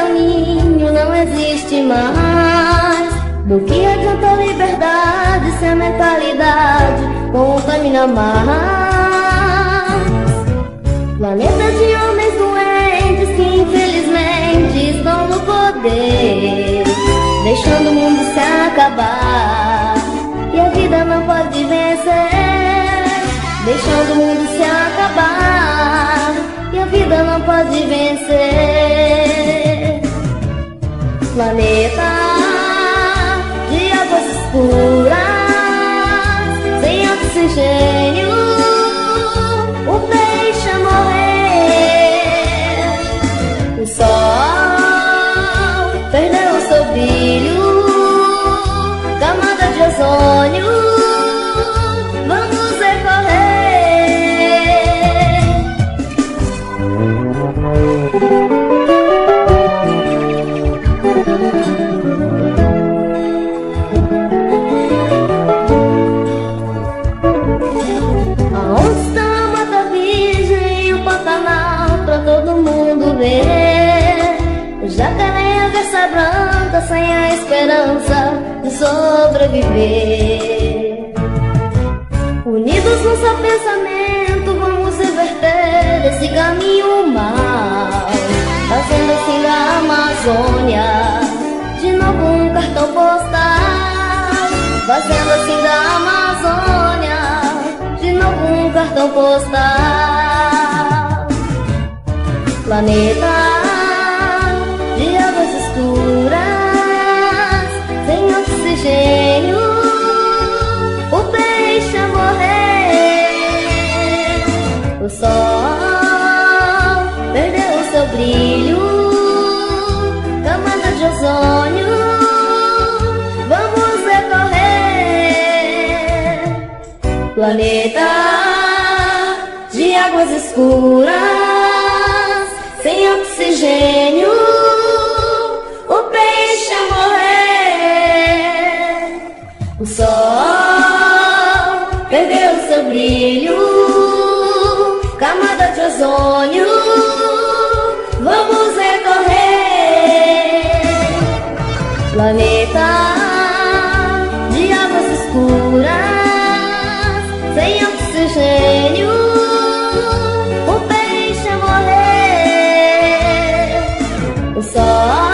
caminho não existe mais. Do que adianta a liberdade se a mentalidade contamina mais? Planeta de homens doentes que infelizmente estão no poder, deixando o mundo se acabar e a vida não pode vencer. Deixando o mundo se acabar e a vida não pode vencer. Planeta de águas escuras, sem oxigênio, o peixe a morrer. O sol perdeu o seu brilho, camada de ozônio, vamos recorrer. Aonde está a Mata Virgem e o Pantanal pra todo mundo ver? O jacaré e a garça branca sem a esperança de sobreviver. Unidos no seu pensamento vamos reverter esse caminho mal, fazendo assim da Amazônia de novo um cartão postal. Fazendo assim da Amazônia de novo um cartão postal. Planeta de águas escuras, sem oxigênio, o peixe a morrer. O sol perdeu o seu brilho, camada de ozônio, vamos recorrer. Planeta de águas escuras, sem oxigênio, o peixe a morrer. O sol perdeu o seu brilho, camada de ozônio, vamos recorrer. Planeta de águas escuras, sem oxigênio, o peixe a morrer. O sol